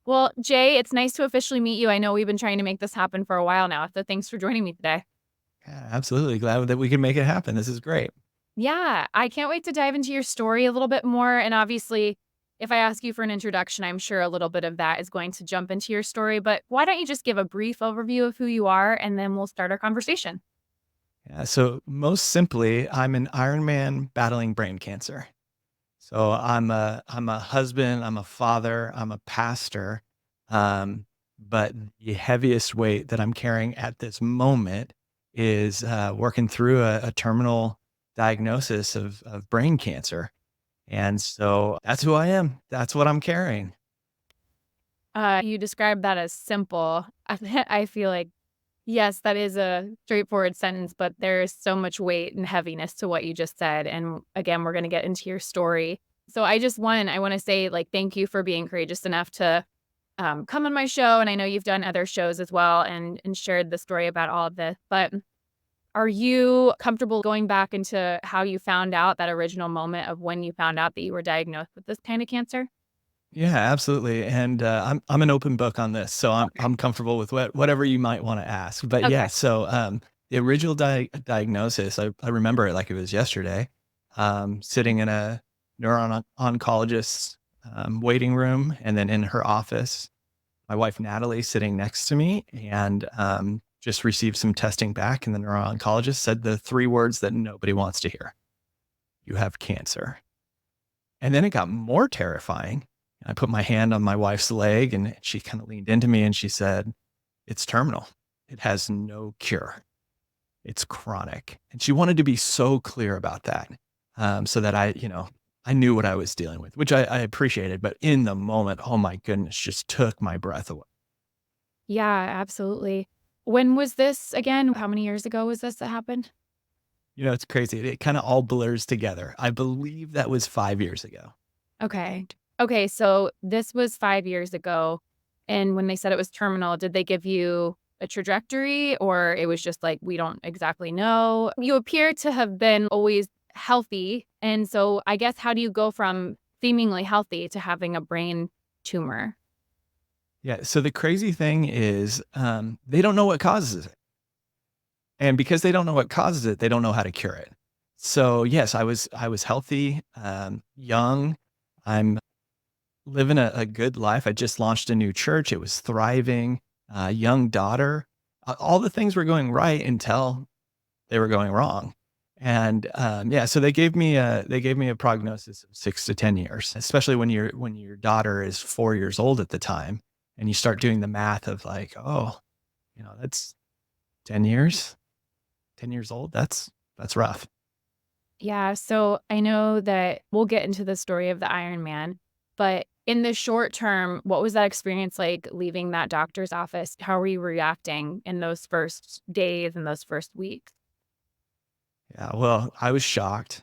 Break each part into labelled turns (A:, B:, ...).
A: Well, Jay, it's nice to officially meet you. I know we've been trying to make this happen for a while now, so thanks for joining me today.
B: Yeah, absolutely. Glad that we can make it happen. This is great.
A: Yeah, I can't wait to dive into your story a little bit more. And obviously, if I ask you for an introduction, I'm sure a little bit of that is going to jump into your story. But why don't you just give a brief overview of who you are and then we'll start our conversation?
B: Yeah, so most simply, I'm an Ironman battling brain cancer. So I'm a husband, I'm a father, I'm a pastor. Um, but the heaviest weight that I'm carrying at this moment is working through a terminal diagnosis of brain cancer. And so that's who I am. That's what I'm carrying.
A: You described that as simple. I feel like, yes, that is a straightforward sentence, but there's so much weight and heaviness to what you just said. And again, we're going to get into your story. So I want to say like, thank you for being courageous enough to come on my show. And I know you've done other shows as well and shared the story about all of this. But are you comfortable going back into how you found out that original moment of when you found out that you were diagnosed with this kind of cancer?
B: Yeah, absolutely. And I'm an open book on this, so
A: Okay.
B: I'm comfortable with whatever you might want to ask. But yeah,
A: Okay.
B: so the original diagnosis, I remember it like it was yesterday. Sitting in a oncologist's waiting room, and then in her office, my wife Natalie sitting next to me, and just received some testing back, and the neuro-oncologist said the three words that nobody wants to hear: "You have cancer." And then it got more terrifying. I put my hand on my wife's leg and she kind of leaned into me and she said, "It's terminal. It has no cure. It's chronic." And she wanted to be so clear about that, so that I knew what I was dealing with, which I appreciated. But in the moment, oh my goodness, just took my breath away.
A: Yeah, absolutely. When was this again? How many years ago was this that happened?
B: It's crazy. It kind of all blurs together. I believe that was 5 years ago.
A: Okay. Okay, so this was 5 years ago, and when they said it was terminal, did they give you a trajectory, or it was just like, "We don't exactly know"? You appear to have been always healthy, and so I guess how do you go from seemingly healthy to having a brain tumor?
B: Yeah. So the crazy thing is, they don't know what causes it. And because they don't know what causes it, they don't know how to cure it. So yes, I was healthy, young. I'm living a good life. I just launched a new church. It was thriving. Young daughter. All the things were going right until they were going wrong. And yeah, so they gave me a prognosis of 6 to 10 years, especially when your daughter is 4 years old at the time, and you start doing the math of like, oh, that's 10 years. 10 years old, that's rough.
A: Yeah, so I know that we'll get into the story of the Ironman, but in the short term, what was that experience like leaving that doctor's office? How were you reacting in those first days and those first weeks?
B: Yeah, well, I was shocked,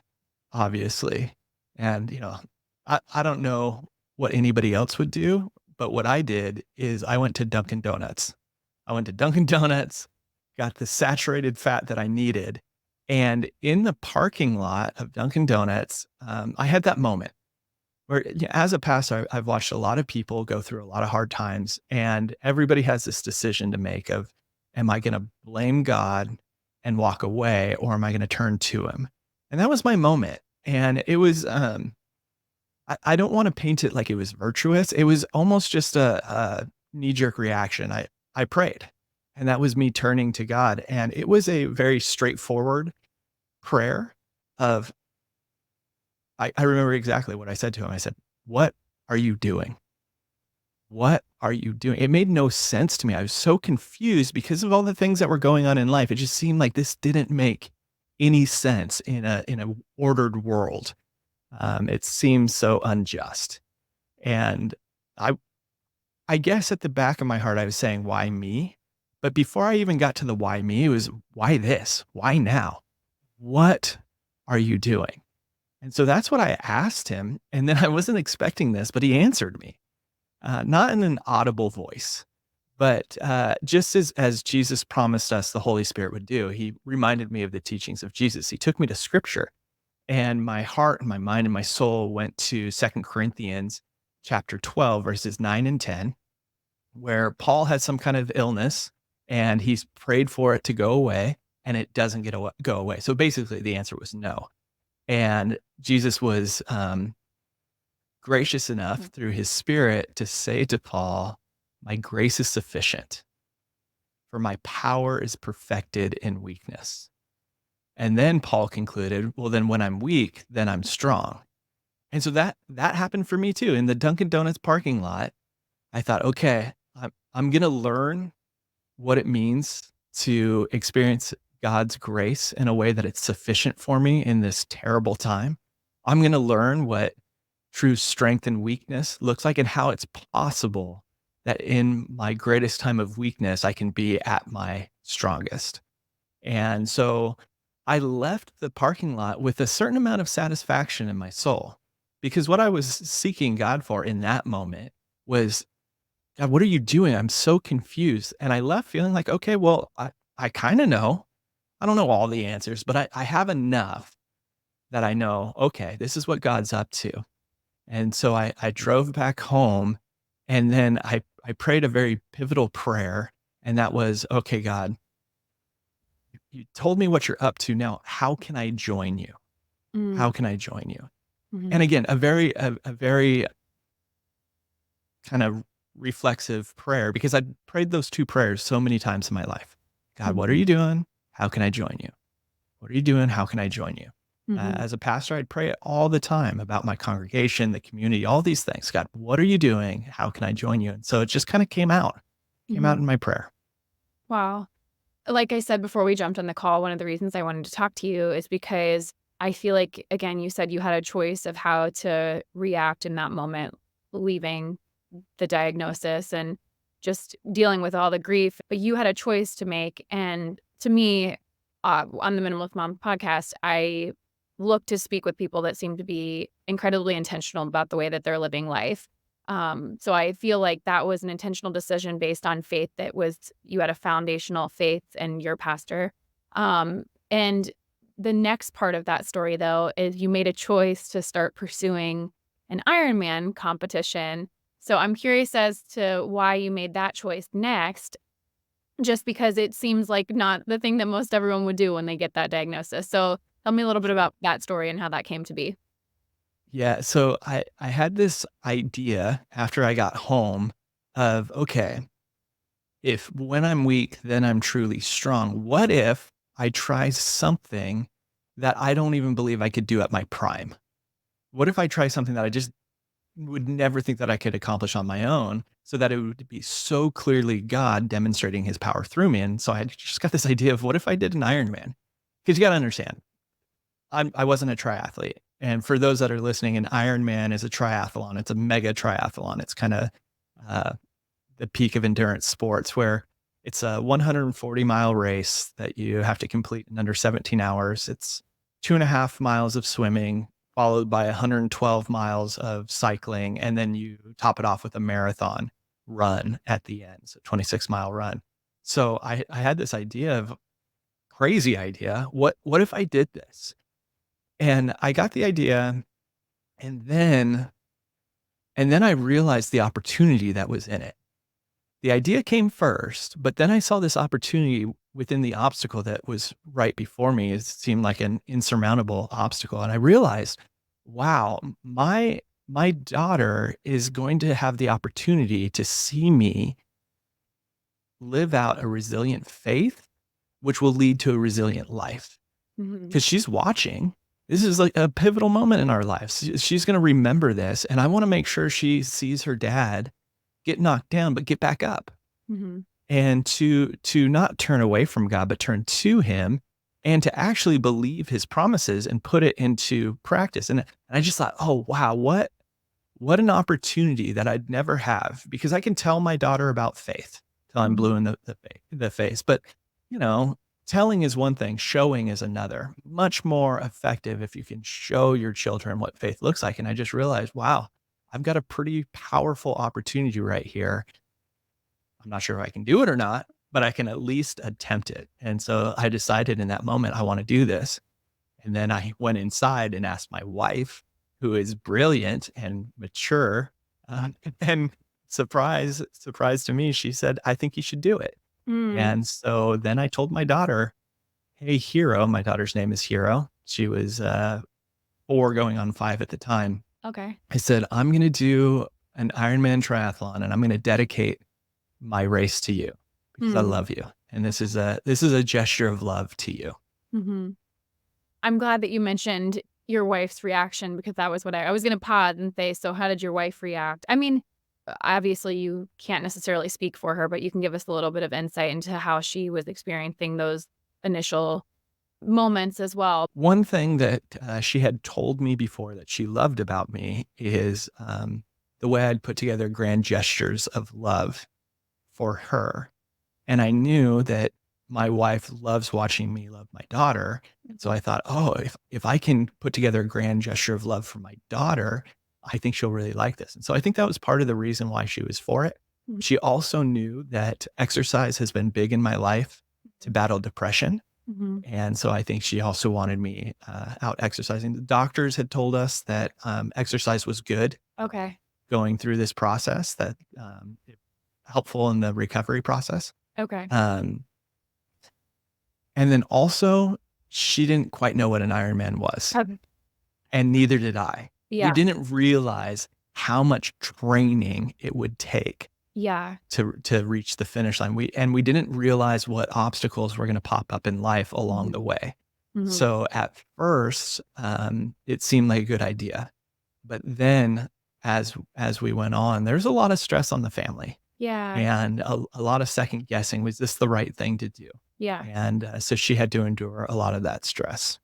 B: obviously, and, I don't know what anybody else would do, but what I did is I went to Dunkin' Donuts. I went to Dunkin' Donuts, got the saturated fat that I needed, and in the parking lot of Dunkin' Donuts, I had that moment where, as a pastor, I've watched a lot of people go through a lot of hard times, and everybody has this decision to make of, am I going to blame God and walk away, or am I going to turn to Him? And that was my moment. And it was, I don't want to paint it like it was virtuous. It was almost just a knee jerk reaction. I prayed, and that was me turning to God. And it was a very straightforward prayer of, I remember exactly what I said to him. I said, "What are you doing? What are you doing?" It made no sense to me. I was so confused because of all the things that were going on in life. It just seemed like this didn't make any sense in a ordered world. It seems so unjust. And I I guess at the back of my heart, I was saying, "Why me?" But before I even got to the why me, it was, "Why this? Why now? What are you doing?" And so that's what I asked him, and then I wasn't expecting this, but he answered me, not in an audible voice, but just as Jesus promised us the Holy Spirit would do. He reminded me of the teachings of Jesus. He took me to Scripture, and my heart and my mind and my soul went to 2 Corinthians chapter 12, verses 9 and 10. where Paul has some kind of illness and he's prayed for it to go away and it doesn't go away. So basically the answer was no. And Jesus was gracious enough through his spirit to say to Paul, my grace is sufficient, for my power is perfected in weakness. And then Paul concluded, well, then when I'm weak, then I'm strong. And so that happened for me too. In the Dunkin' Donuts parking lot, I thought, okay, I'm going to learn what it means to experience God's grace in a way that it's sufficient for me in this terrible time. I'm going to learn what true strength and weakness looks like and how it's possible that in my greatest time of weakness, I can be at my strongest. And so I left the parking lot with a certain amount of satisfaction in my soul, because what I was seeking God for in that moment was, God, what are you doing? I'm so confused. And I left feeling like, okay, well, I kind of know. I don't know all the answers, but I have enough that I know, okay, this is what God's up to. And so I drove back home, and then I prayed a very pivotal prayer. And that was, okay, God, you told me what you're up to. Now, how can I join you?
A: Mm,
B: How can I join you?
A: mhm,
B: And again, a very kind of reflexive prayer, because I'd prayed those two prayers so many times in my life. God, what are
A: mhm,
B: you doing? How can I join you? What are you doing? How can I join you?
A: mhm,
B: As a pastor, I'd pray it all the time about my congregation, the community, all these things. God, what are you doing? How can I join you? And so it just kind of came out
A: mhm.
B: in my prayer.
A: Wow. Like I said before we jumped on the call, one of the reasons I wanted to talk to you is because I feel like, again, you said you had a choice of how to react in that moment, leaving the diagnosis and just dealing with all the grief, but you had a choice to make. And to me, on the Minimalist Moms podcast, I look to speak with people that seem to be incredibly intentional about the way that they're living life. So I feel like that was an intentional decision based on faith that was you had a foundational faith in your pastor. And the next part of that story, though, is you made a choice to start pursuing an Ironman competition. So I'm curious as to why you made that choice next, just because it seems like not the thing that most everyone would do when they get that diagnosis. So tell me a little bit about that story and how that came to be.
B: Yeah. So I had this idea after I got home of, okay, if when I'm weak, then I'm truly strong. What if I try something that I don't even believe I could do at my prime? What if I try something that I just would never think that I could accomplish on my own, so that it would be so clearly God demonstrating his power through me? And so I just got this idea of, what if I did an Ironman? Because you got to understand, I wasn't a triathlete. And for those that are listening, an Ironman is a triathlon. It's a mega triathlon. It's kind of uh, the peak of endurance sports, where it's a 140-mile race that you have to complete in under 17 hours. It's 2.5 miles of swimming, followed by 112 miles of cycling. And then you top it off with a marathon run at the end. So 26-mile run. So I had this idea of crazy idea. What if I did this? And I got the idea, and then I realized the opportunity that was in it. The idea came first, but then I saw this opportunity within the obstacle that was right before me. It seemed like an insurmountable obstacle. And I realized, wow, my daughter is going to have the opportunity to see me live out a resilient faith, which will lead to a resilient life.
A: Mhm.
B: Because she's watching. This is like a pivotal moment in our lives. She's going to remember this. And I want to make sure she sees her dad get knocked down, but get back up,
A: Mhm.
B: and to not turn away from God, but turn to him, and to actually believe his promises and put it into practice. And I just thought, oh, wow, what an opportunity that I'd never have, because I can tell my daughter about faith till I'm blue
A: Mhm.
B: in the face. But, you know, telling is one thing, showing is another. Much more effective if you can show your children what faith looks like. And I just realized, wow, I've got a pretty powerful opportunity right here. I'm not sure if I can do it or not, but I can at least attempt it. And so I decided in that moment, I want to do this. And then I went inside and asked my wife, who is brilliant and mature, and surprise to me, she said, "I think you should do it."
A: Mm,
B: And so then I told my daughter, "Hey, Hero," my daughter's name is Hero. She was 4 going on 5 at the time.
A: okay.
B: I said, "I'm gonna do an Ironman triathlon, and I'm gonna dedicate my race to you because I
A: Mm,
B: love you. And this is a gesture of love to you."
A: mhm. I'm glad that you mentioned your wife's reaction because that was what I was gonna pause and say, so how did your wife react? I mean, obviously, you can't necessarily speak for her, but you can give us a little bit of insight into how she was experiencing those initial moments as well.
B: One thing that she had told me before that she loved about me is the way I'd put together grand gestures of love for her. And I knew that my wife loves watching me love my daughter. And so I thought, oh, if I can put together a grand gesture of love for my daughter, I think she'll really like this. And so I think that was part of the reason why she was for it.
A: Mhm,
B: She also knew that exercise has been big in my life to battle depression.
A: mhm.
B: And so I think she also wanted me out exercising. The doctors had told us that exercise was good
A: Okay,
B: going through this process, that helpful in the recovery process.
A: okay.
B: Um, and then also, she didn't quite know what an Ironman was,
A: Okay.
B: and neither did I. We
A: Yeah,
B: didn't realize how much training it would take
A: yeah.
B: to reach the finish line. We didn't realize what obstacles were going to pop up in life along
A: Mhm,
B: the way.
A: mhm.
B: So at first, it seemed like a good idea, but then as we went on, there's a lot of stress on the family
A: Yeah,
B: and a lot of second guessing. Was this the right thing to do?
A: yeah.
B: And so she had to endure a lot of that stress.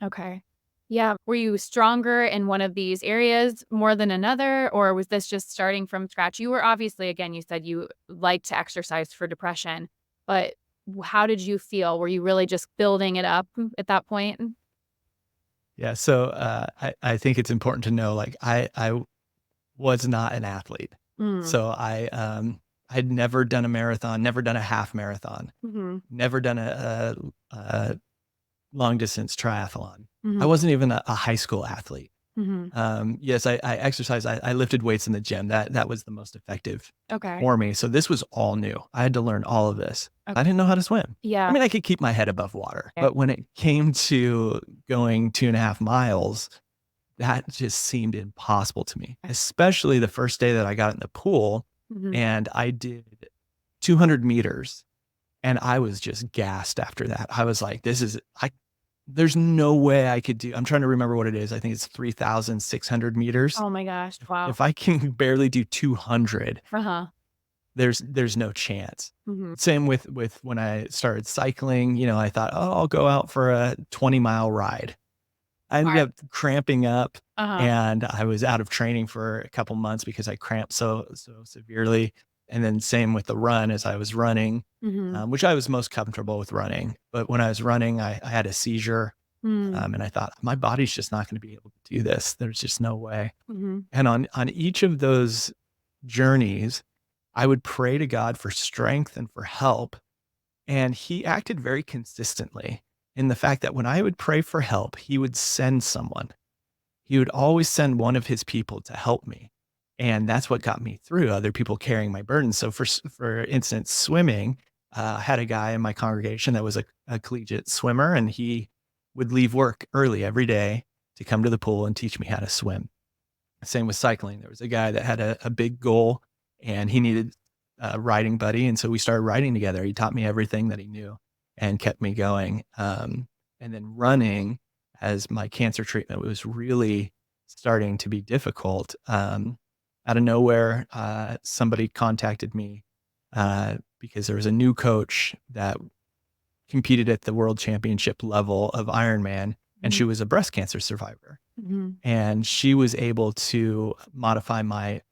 A: Okay. Yeah. Were you stronger in one of these areas more than another, or was this just starting from scratch? You were obviously, again, you said you like to exercise for depression, but how did you feel? Were you really just building it up at that point?
B: Yeah. So I think it's important to know, like I was not an athlete,
A: Mm.
B: so I'd never done a marathon, never done a half marathon,
A: Hmm.
B: never done a long distance triathlon. I
A: Hmm.
B: wasn't even a high school athlete.
A: Hmm.
B: Yes, I exercised. I lifted weights in the gym. That was the most effective
A: Okay.
B: for me. So this was all new. I had to learn all of this.
A: Okay.
B: I didn't know how to swim. I
A: Yeah.
B: mean, I could keep my head above water,
A: Okay.
B: but when it came to going 2.5 miles, that just seemed impossible to me, especially the first day that I got in the pool
A: Hmm.
B: and I did 200 meters and I was just gassed after that. I was like, there's no way I could do, I'm trying to remember what it is. I think it's 3,600 meters.
A: Oh my gosh. Wow.
B: If I can barely do 200,
A: Uh huh.
B: there's no chance.
A: Hmm.
B: Same with when I started cycling, I thought, oh, I'll go out for a 20-mile ride. I ended up cramping up
A: Uh huh.
B: and I was out of training for a couple months because I cramped so severely. And then same with the run as I was running,
A: Hmm.
B: which I was most comfortable with running. But when I was running, I had a seizure,
A: Hmm.
B: and I thought my body's just not going to be able to do this. There's just no way.
A: Hmm.
B: And on each of those journeys, I would pray to God for strength and for help. And he acted very consistently in the fact that when I would pray for help, he would send someone. He would always send one of his people to help me. And that's what got me through, other people carrying my burden. So for instance, swimming, I had a guy in my congregation that was a collegiate swimmer, and he would leave work early every day to come to the pool and teach me how to swim. Same with cycling. There was a guy that had a big goal and he needed a riding buddy. And so we started riding together. He taught me everything that he knew and kept me going. And then running, as my cancer treatment was really starting to be difficult. Out of nowhere, somebody contacted me because there was a new coach that competed at the world championship level of Ironman, and she was a breast cancer survivor.
A: Hmm.
B: And she was able to modify my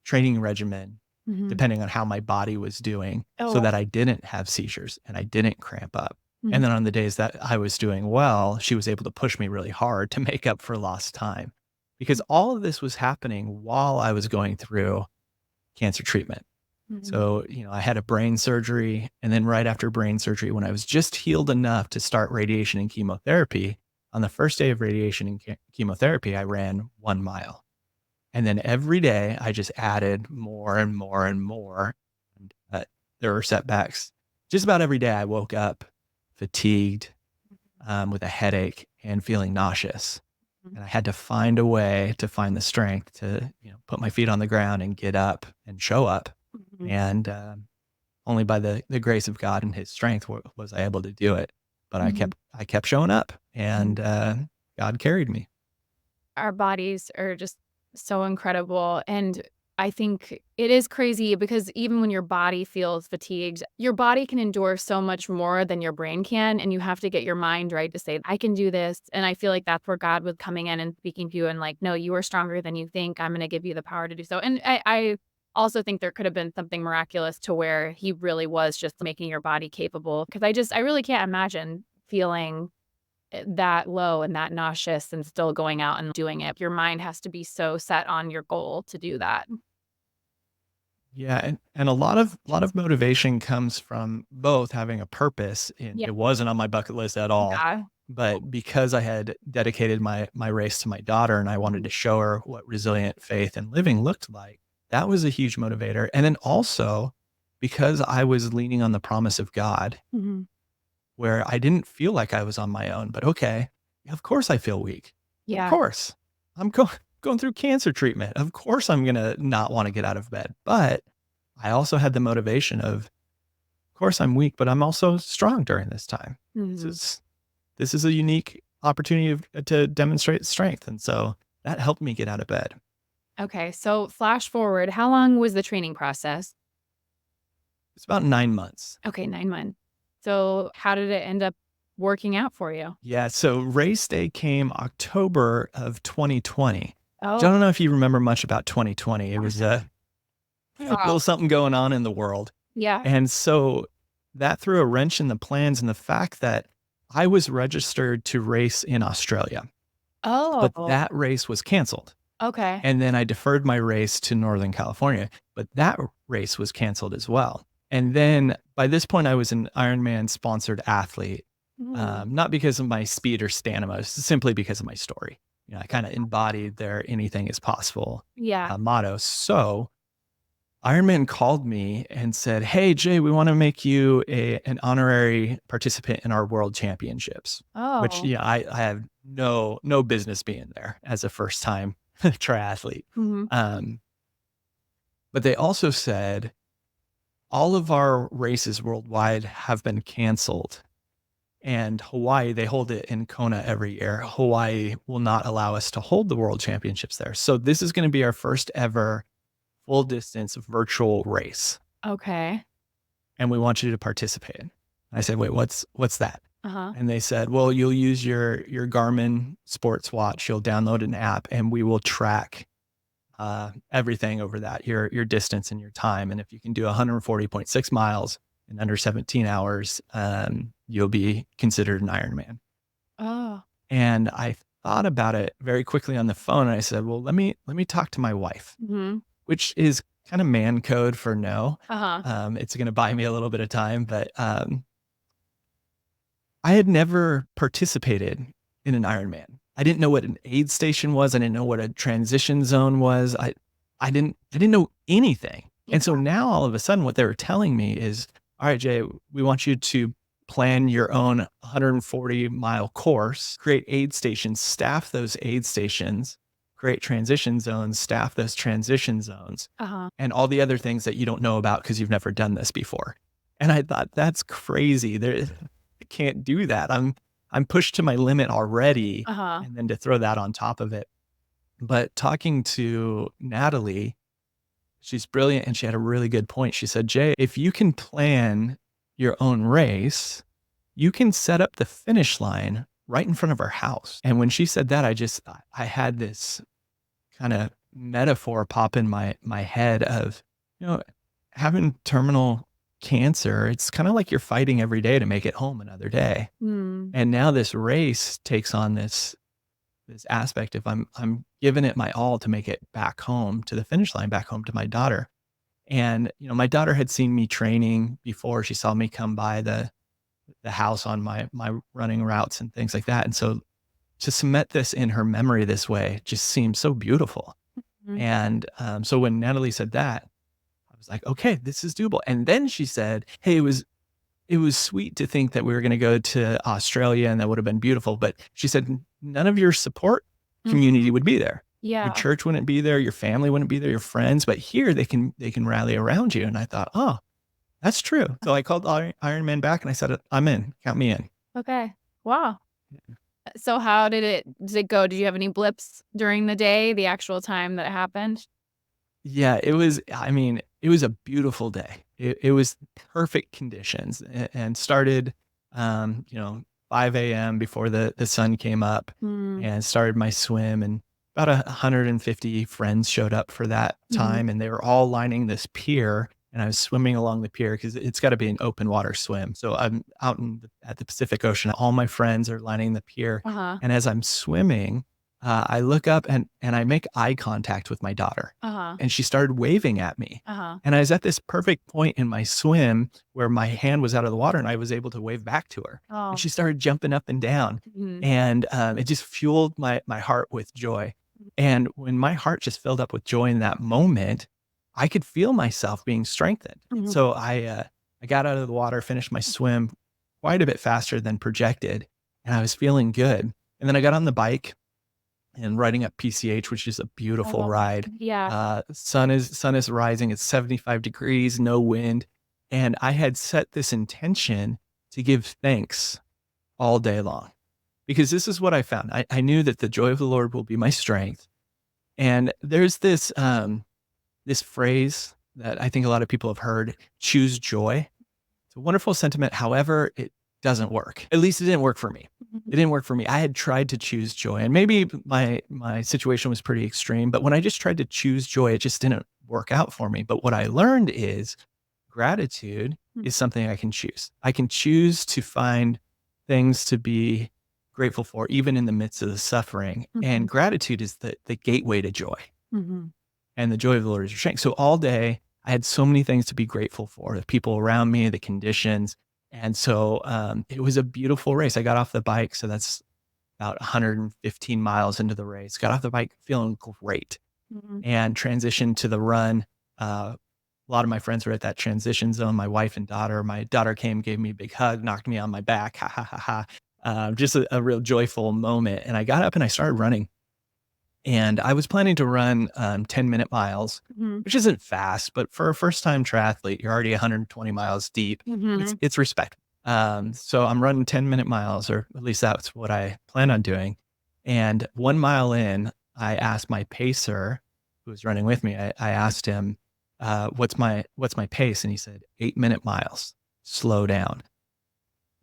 B: training regimen
A: Hmm.
B: depending on how my body was doing so
A: Oh.
B: that I didn't have seizures and I didn't cramp up. And
A: Mhm.
B: then on the days that I was doing well, she was able to push me really hard to make up for lost time because all of this was happening while I was going through cancer treatment.
A: Mhm.
B: So, I had a brain surgery. And then right after brain surgery, when I was just healed enough to start radiation and chemotherapy, on the first day of radiation and chemotherapy, I ran 1 mile. And then every day I just added more and more and more. And, there were setbacks. Just about every day I woke up fatigued, with a headache and feeling nauseous.
A: Mhm.
B: And I had to find a way to find the strength to, put my feet on the ground and get up and show up.
A: Mhm.
B: And only by the grace of God and His strength was I able to do it. But
A: Mhm.
B: I kept showing up, and
A: Mhm.
B: God carried me.
A: Our bodies are just so incredible, and I think it is crazy because even when your body feels fatigued, your body can endure so much more than your brain can, and you have to get your mind right to say, "I can do this," and I feel like that's where God was coming in and speaking to you and like, "No, you are stronger than you think. I'm gonna give you the power to do so," and I also think there could have been something miraculous to where He really was just making your body capable, because I really can't imagine feeling that low and that nauseous and still going out and doing it. Your mind has to be so set on your goal to do that.
B: Yeah, and a lot of motivation comes from both having a purpose, and
A: Yeah.
B: it wasn't on my bucket list at all,
A: Yeah.
B: but because I had dedicated my race to my daughter and I wanted
A: Mhm.
B: to show her what resilient faith and living looked like, that was a huge motivator. And then also because I was leaning on the promise of God,
A: Mhm.
B: where I didn't feel like I was on my own, but okay, of course I feel weak. Of
A: Yeah.
B: course. I'm going through cancer treatment. Of course I'm gonna not want to get out of bed. But I also had the motivation of course I'm weak, but I'm also strong during this time. This
A: Mhm.
B: is this is a unique opportunity to demonstrate strength. And so that helped me get out of bed.
A: Okay, so flash forward, how long was the training process?
B: It's about 9 months.
A: Okay, 9 months. So how did it end up working out for you?
B: Yeah. So race day came October of 2020.
A: Oh,
B: Don't know if you remember much about 2020. It was a
A: wow.
B: little something going on in the world.
A: Yeah.
B: And so that threw a wrench in the plans and the fact that I was registered to race in Australia, but
A: Oh,
B: that race was canceled.
A: okay.
B: And then I deferred my race to Northern California, but that race was canceled as well. And then by this point, I was an Ironman sponsored athlete,
A: Mm.
B: not because of my speed or stamina, simply because of my story. I kind of embodied their anything is possible
A: Yeah.
B: motto. So Ironman called me and said, "Hey, Jay, we want to make you an honorary participant in our world championships," which,
A: Oh.
B: I have no business being there as a first time triathlete.
A: Mhm.
B: Um, but they also said, all of our races worldwide have been canceled. And Hawaii, they hold it in Kona every year. Hawaii will not allow us to hold the world championships there. So this is going to be our first ever full distance virtual race.
A: Okay.
B: And we want you to participate. I said, wait, what's that?
A: Uh-huh.
B: And they said, well, you'll use your Garmin sports watch. You'll download an app and we will track everything over that, your distance and your time. And if you can do 140.6 miles in under 17 hours, you'll be considered an Ironman.
A: Oh.
B: And I thought about it very quickly on the phone. And I said, well, let me talk to my wife,
A: Mhm.
B: which is kind of man code for no.
A: Uh-huh.
B: It's going to buy me a little bit of time, but I had never participated in an Ironman. I didn't know what an aid station was. I didn't know what a transition zone was. I didn't know anything.
A: Yeah.
B: And so now all of a sudden what they were telling me is, all right, Jay, we want you to plan your own 140-mile course, create aid stations, staff those aid stations, create transition zones, staff those transition zones,
A: Uh-huh.
B: and all the other things that you don't know about because you've never done this before. And I thought, that's crazy. I can't do that. I'm pushed to my limit already,
A: Uh-huh.
B: and then to throw that on top of it. But talking to Natalie, she's brilliant and she had a really good point. She said, "Jay, if you can plan your own race, you can set up the finish line right in front of our house." And when she said that, I had this kind of metaphor pop in my head of, you know, having terminal cancer. It's kind of like you're fighting every day to make it home another day.
A: Mm.
B: And now this race takes on this aspect of I'm giving it my all to make it back home to the finish line, back home to my daughter. And, my daughter had seen me training before. She saw me come by the house on my running routes and things like that. And so to cement this in her memory this way just seems so beautiful.
A: Mhm.
B: And so when Natalie said that, I was like, okay, this is doable. And then she said, hey, it was sweet to think that we were going to go to Australia and that would have been beautiful. But she said, none of your support
A: Mhm.
B: community would be there. Your
A: Yeah.
B: church wouldn't be there. Your family wouldn't be there. Your friends, but here they can rally around you. And I thought, oh, that's true. So I called Ironman back and I said, I'm in, count me in.
A: Okay. Wow. So how did it go? Did you have any blips during the day, the actual time that it happened?
B: Yeah, it was a beautiful day. It was perfect conditions and started, 5 a.m. before the sun came up
A: Mm.
B: and started my swim. And about 150 friends showed up for that
A: Mhm.
B: time. And they were all lining this pier. And I was swimming along the pier because it's got to be an open water swim. So I'm out at the Pacific Ocean. All my friends are lining the pier.
A: Uh-huh.
B: And as I'm swimming, I look up and I make eye contact with my daughter,
A: Uh-huh.
B: and she started waving at me.
A: Uh-huh.
B: And I was at this perfect point in my swim where my hand was out of the water and I was able to wave back to her. And
A: Oh.
B: she started jumping up and down.
A: Mhm.
B: And it just fueled my heart with joy. And when my heart just filled up with joy in that moment, I could feel myself being strengthened. And
A: Mhm.
B: so I got out of the water, finished my swim quite a bit faster than projected, and I was feeling good. And then I got on the bike and riding up PCH, which is a beautiful
A: Oh,
B: ride.
A: yeah.
B: Sun is rising. It's 75 degrees, no wind. And I had set this intention to give thanks all day long because this is what I found. I knew that the joy of the Lord will be my strength. And there's this phrase that I think a lot of people have heard, choose joy. It's a wonderful sentiment. However, it doesn't work. At least it didn't work for me.
A: Mhm.
B: It didn't work for me. I had tried to choose joy, and maybe my situation was pretty extreme, but when I just tried to choose joy, it just didn't work out for me. But what I learned is gratitude
A: Mm.
B: is something I can choose. I can choose to find things to be grateful for, even in the midst of the suffering. And
A: Mhm.
B: gratitude is the gateway to joy.
A: Mhm.
B: And the joy of the Lord is your strength. So all day, I had so many things to be grateful for, the people around me, the conditions. And so it was a beautiful race. I got off the bike. So that's about 115 miles into the race. Got off the bike feeling great
A: Mhm.
B: and transitioned to the run. A lot of my friends were at that transition zone, my wife and daughter. My daughter came, gave me a big hug, knocked me on my back. Ha ha ha ha. Just a real joyful moment. And I got up and I started running. And I was planning to run 10-minute miles,
A: Mhm.
B: which isn't fast, but for a first time triathlete, you're already 120 miles deep.
A: Mhm.
B: It's respect. So I'm running 10-minute miles, or at least that's what I plan on doing. And 1 mile in, I asked my pacer who was running with me, I asked him, what's my pace? And he said, 8-minute miles, slow down.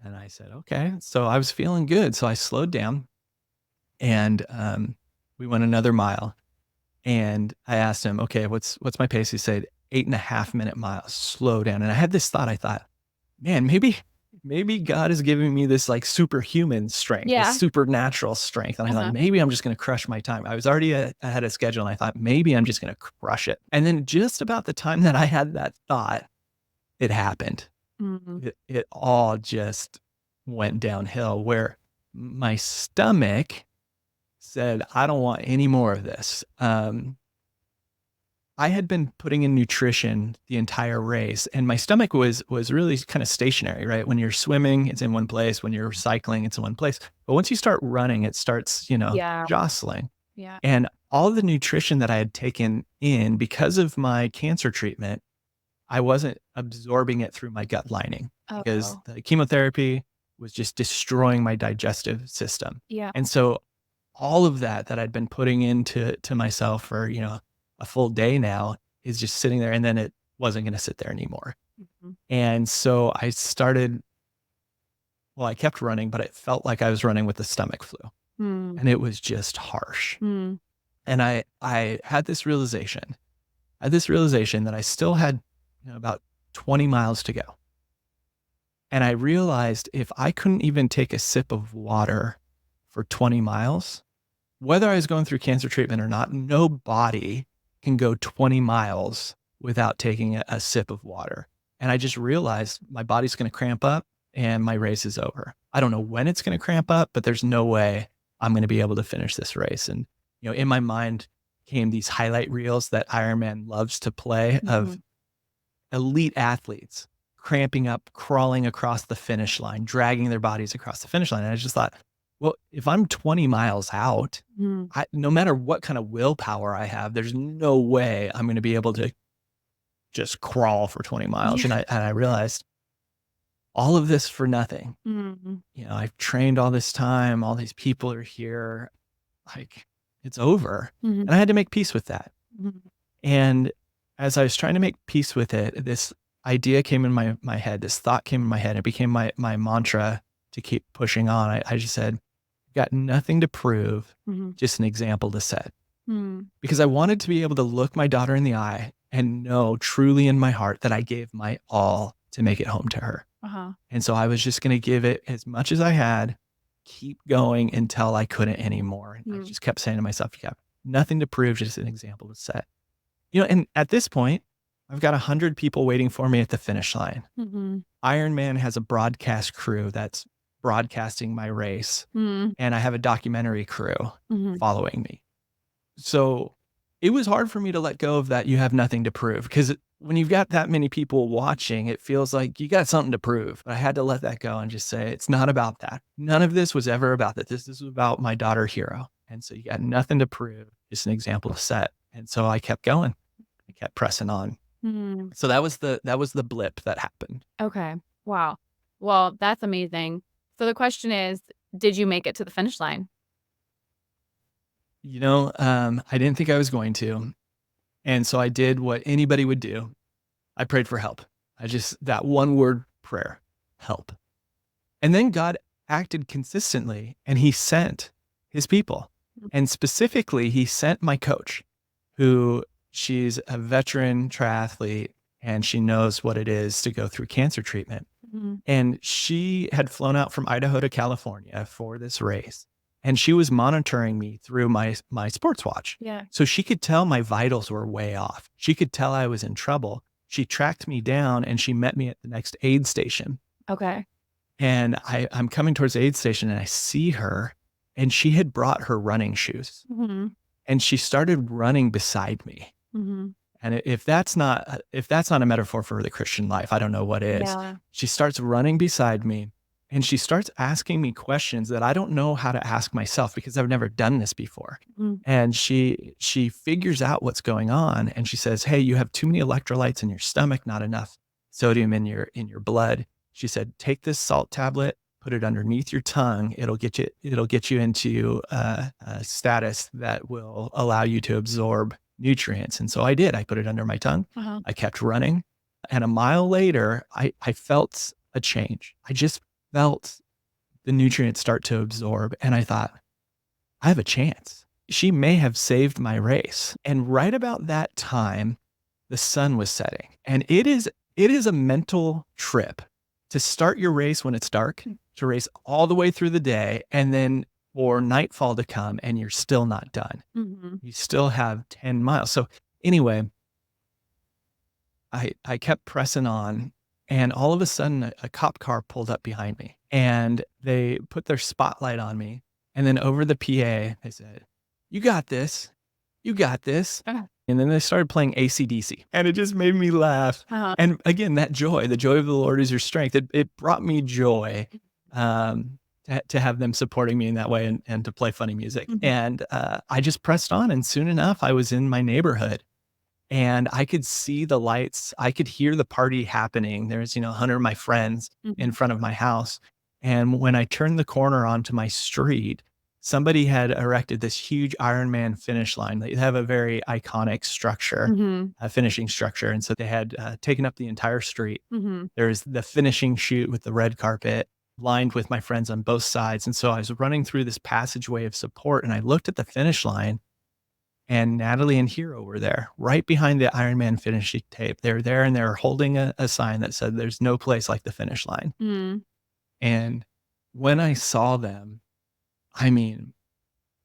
B: And I said, okay. So I was feeling good. So I slowed down and we went another mile. And I asked him, okay, what's my pace? He said, 8.5-minute miles, slow down. And I had this thought, I thought, man, maybe God is giving me this like superhuman strength, this
A: Yeah.
B: supernatural strength. And I thought,
A: Uh-huh.
B: maybe I'm just going to crush my time. I was already ahead of schedule. And I thought, maybe I'm just going to crush it. And then just about the time that I had that thought, it happened.
A: Mhm.
B: It all just went downhill where my stomach said, I don't want any more of this. I had been putting in nutrition the entire race, and my stomach was really kind of stationary, right? When you're swimming, it's in one place. When you're cycling, it's in one place. But once you start running, it starts,
A: Yeah.
B: jostling.
A: Yeah.
B: And all the nutrition that I had taken in because of my cancer treatment, I wasn't absorbing it through my gut lining because
A: Oh.
B: the chemotherapy was just destroying my digestive system.
A: Yeah.
B: And so all of that I'd been putting into myself for, a full day now is just sitting there, and then it wasn't going to sit there anymore.
A: Mhm.
B: And so I kept running, but it felt like I was running with the stomach flu,
A: Mm.
B: and it was just harsh.
A: Mm.
B: And I had this realization. That I still had, about 20 miles to go. And I realized if I couldn't even take a sip of water for 20 miles, whether I was going through cancer treatment or not, nobody can go 20 miles without taking a sip of water. And I just realized my body's going to cramp up and my race is over. I don't know when it's going to cramp up, but there's no way I'm going to be able to finish this race. And, in my mind, came these highlight reels that Ironman loves to play of elite athletes cramping up, crawling across the finish line, dragging their bodies across the finish line. And I just thought, well, if I'm 20 miles out, no matter what kind of willpower I have, there's no way I'm going to be able to just crawl for 20 miles.
A: Yeah.
B: And I realized all of this for nothing.
A: Mhm.
B: You know, I've trained all this time, all these people are here, like it's over.
A: Mhm.
B: And I had to make peace with that.
A: Mhm.
B: And as I was trying to make peace with it, this idea came in my head, this thought came in my head. It became my mantra to keep pushing on. I just said, got nothing to prove,
A: Mhm.
B: just an example to set.
A: Mm.
B: Because I wanted to be able to look my daughter in the eye and know truly in my heart that I gave my all to make it home to her.
A: Uh-huh.
B: And so I was just going to give it as much as I had, keep going until I couldn't anymore. And I just kept saying to myself, yeah, nothing to prove, just an example to set. You know, and at this point, I've got 100 people waiting for me at the finish line.
A: Mhm.
B: Ironman has a broadcast crew that's broadcasting my race,
A: Mm.
B: and I have a documentary crew
A: Mhm.
B: following me. So it was hard for me to let go of that you have nothing to prove, because when you've got that many people watching, it feels like you got something to prove. But I had to let that go and just say, it's not about that. None of this was ever about that. This is about my daughter, Hero. And so you got nothing to prove, just an example to set. And so I kept going. I kept pressing on.
A: Mm.
B: So that was the blip that happened.
A: Okay. Wow. Well, that's amazing. So the question is, did you make it to the finish line?
B: You know, I didn't think I was going to. And so I did what anybody would do. I prayed for help. That one word prayer, help. And then God acted consistently and he sent his people. And specifically, he sent my coach, who she's a veteran triathlete and she knows what it is to go through cancer treatment.
A: Mhm.
B: And she had flown out from Idaho to California for this race. And she was monitoring me through my sports watch.
A: Yeah.
B: So she could tell my vitals were way off. She could tell I was in trouble. She tracked me down and she met me at the next aid station.
A: Okay.
B: And I'm coming towards the aid station and I see her, and she had brought her running shoes
A: Mhm.
B: and she started running beside me.
A: Mhm.
B: And if that's not a metaphor for the Christian life, I don't know what is.
A: Yeah.
B: She starts running beside me and she starts asking me questions that I don't know how to ask myself because I've never done this before.
A: Mhm.
B: And she figures out what's going on and she says, "Hey, you have too many electrolytes in your stomach, not enough sodium in your blood." She said, "Take this salt tablet, put it underneath your tongue. It'll get you into a status that will allow you to absorb nutrients." And so I did. I put it under my tongue.
A: Uh-huh.
B: I kept running. And a mile later, I felt a change. I just felt the nutrients start to absorb. And I thought, I have a chance. She may have saved my race. And right about that time, the sun was setting. And it is a mental trip to start your race when it's dark, to race all the way through the day, and then for nightfall to come and you're still not done.
A: Mhm.
B: You still have 10 miles. So anyway, I kept pressing on, and all of a sudden a cop car pulled up behind me and they put their spotlight on me. And then over the PA, they said, "You got this. You got this."
A: Ah.
B: And then they started playing AC/DC and it just made me laugh.
A: Uh-huh.
B: And again, that joy, the joy of the Lord is your strength. It brought me joy to have them supporting me in that way and to play funny music.
A: Mhm.
B: And I just pressed on. And soon enough, I was in my neighborhood and I could see the lights. I could hear the party happening. There's, 100 of my friends in
A: Mhm.
B: front of my house. And when I turned the corner onto my street, somebody had erected this huge Ironman finish line. They have a very iconic structure,
A: Mhm.
B: a finishing structure. And so they had taken up the entire street.
A: Mhm.
B: There's the finishing chute with the red carpet lined with my friends on both sides. And so I was running through this passageway of support and I looked at the finish line and Natalie and Hero were there right behind the Ironman finishing tape. They were there and they were holding a sign that said, "There's no place like the finish line."
A: Mhm.
B: And when I saw them, I mean,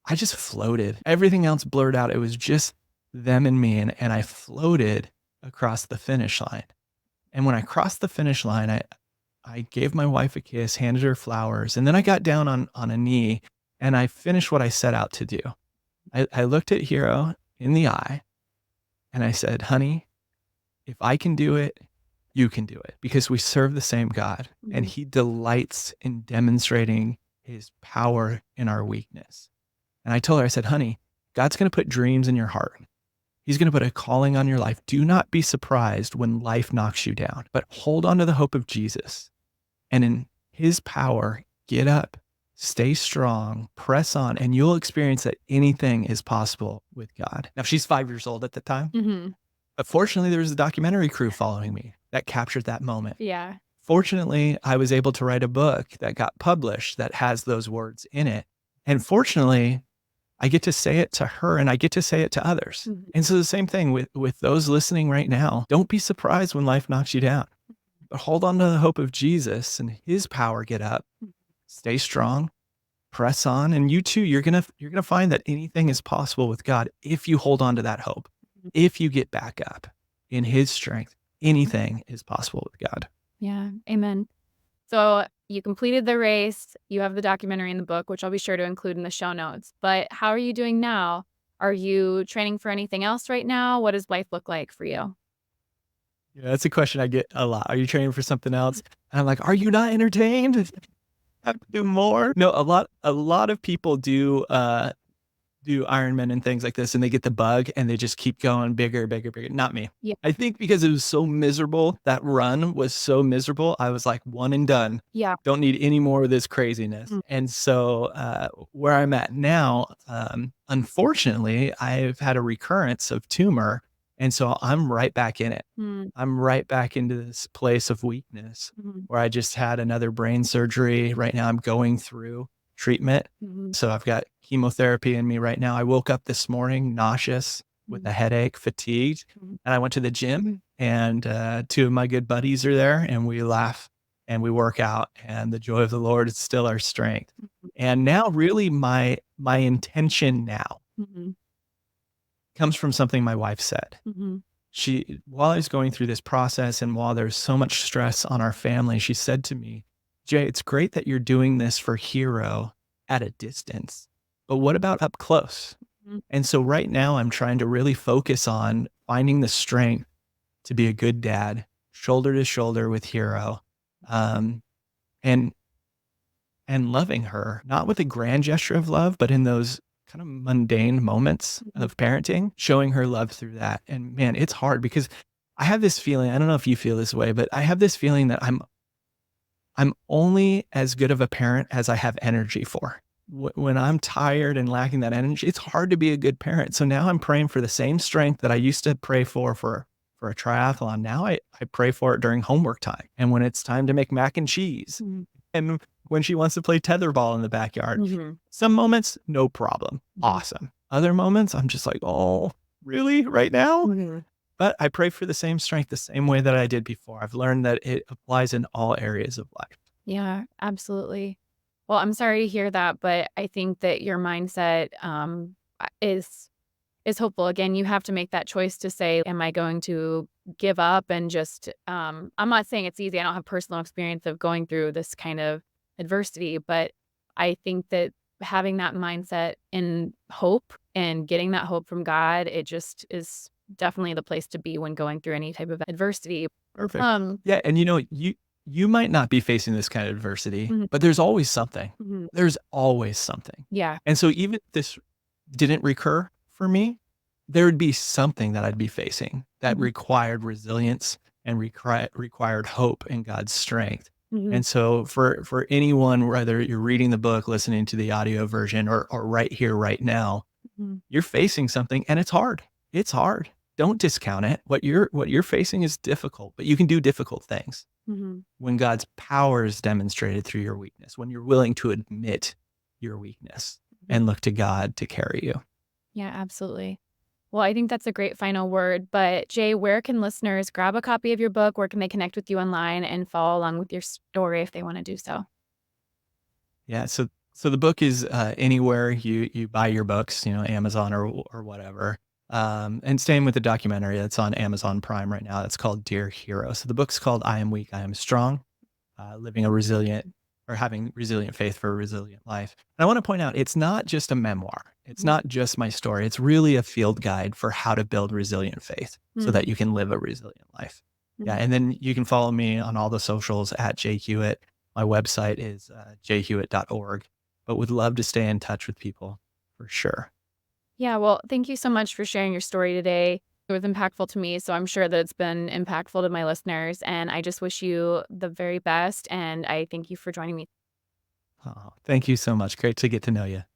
B: I just floated. Everything else blurred out. It was just them and me. And I floated across the finish line. And when I crossed the finish line, I gave my wife a kiss, handed her flowers, and then I got down on a knee and I finished what I set out to do. I looked at Hero in the eye and I said, honey, if I can do it, you can do it, because we serve the same God and he delights in demonstrating his power in our weakness. And I told her, I said, honey, God's going to put dreams in your heart. He's going to put a calling on your life. Do not be surprised when life knocks you down, but hold on to the hope of Jesus. And in his power, get up, stay strong, press on, and you'll experience that anything is possible with God. Now, she's 5 years old at the time.
A: Mm-hmm.
B: But fortunately, there was a documentary crew following me that captured that moment.
A: Yeah.
B: Fortunately, I was able to write a book that got published that has those words in it. And fortunately, I get to say it to her and I get to say it to others.
A: Mm-hmm.
B: And so the same thing with those listening right now, don't be surprised when life knocks you down, but hold on to the hope of Jesus and his power. Get up, stay strong, press on. And you too, you're going to find that anything is possible with God if you hold on to that hope. If you get back up in his strength, anything is possible with God.
A: Yeah. Amen. So you completed the race. You have the documentary in the book, which I'll be sure to include in the show notes. But how are you doing now? Are you training for anything else right now? What does life look like for you?
B: Yeah, that's a question I get a lot. Are you training for something else? And I'm like, are you not entertained? Have to do more? No, a lot of people do Ironman and things like this, and they get the bug and they just keep going bigger, bigger, bigger. Not me.
A: Yeah.
B: I think because it was so miserable, that run was so miserable. I was like, one and done.
A: Yeah.
B: Don't need any more of this craziness. And so where I'm at now, unfortunately, I've had a recurrence of tumor. And so I'm right back in it. I'm right back into this place of weakness where I just had another brain surgery. Right now I'm going through treatment. So I've got chemotherapy in me right now. I woke up this morning nauseous with a headache, fatigued, and I went to the gym and two of my good buddies are there and we laugh and we work out, and the joy of the Lord is still our strength. And now really my intention now comes from something my wife said. While I was going through this process and while there's so much stress on our family, she said to me, Jay, it's great that you're doing this for Hero at a distance, but what about up close? And so right now I'm trying to really focus on finding the strength to be a good dad, shoulder to shoulder with Hero, and loving her, not with a grand gesture of love, but in those kind of mundane moments of parenting, showing her love through that. And man, it's hard because I have this feeling, I don't know if you feel this way, but I have this feeling that I'm only as good of a parent as I have energy for. When I'm tired and lacking that energy, it's hard to be a good parent. So now I'm praying for the same strength that I used to pray for a triathlon. Now I pray for it during homework time and when it's time to make mac and cheese and when she wants to play tetherball in the backyard. Some moments, no problem. Awesome. Other moments, I'm just like, oh, really? Right now? But I pray for the same strength the same way that I did before. I've learned that it applies in all areas of life.
A: Yeah, absolutely. Well, I'm sorry to hear that, but I think that your mindset is hopeful. Again, you have to make that choice to say, am I going to give up and just, I'm not saying it's easy. I don't have personal experience of going through this kind of adversity, but I think that having that mindset in hope and getting that hope from God, it just is definitely the place to be when going through any type of adversity.
B: Perfect. Yeah. And you might not be facing this kind of adversity, but there's always something. There's always something.
A: Yeah.
B: And so even if this didn't recur for me, there would be something that I'd be facing that required resilience and required hope in God's strength. And so for anyone, whether you're reading the book, listening to the audio version, or right here, right now, you're facing something and it's hard. It's hard. Don't discount it. What you're facing is difficult, but you can do difficult things when God's power is demonstrated through your weakness, when you're willing to admit your weakness and look to God to carry you.
A: Yeah, absolutely. Well, I think that's a great final word. But Jay, where can listeners grab a copy of your book? Where can they connect with you online and follow along with your story if they want to do so?
B: Yeah. So the book is anywhere you buy your books, Amazon or whatever. And same with the documentary that's on Amazon Prime right now. That's called Dear Hero. So the book's called I Am Weak, I Am Strong, Living a Resilient or having resilient faith for a resilient life. And I want to point out, it's not just a memoir. It's
A: Mhm.
B: not just my story. It's really a field guide for how to build resilient faith so that
A: Mhm.
B: you can live a resilient life. Yeah.
A: Mhm.
B: And then you can follow me on all the socials at Hewitt. My website is jhewitt.org, but would love to stay in touch with people for sure.
A: Yeah, well, thank you so much for sharing your story today. It was impactful to me, so I'm sure that it's been impactful to my listeners, and I just wish you the very best, and I thank you for joining me.
B: Oh, thank you so much. Great to get to know you.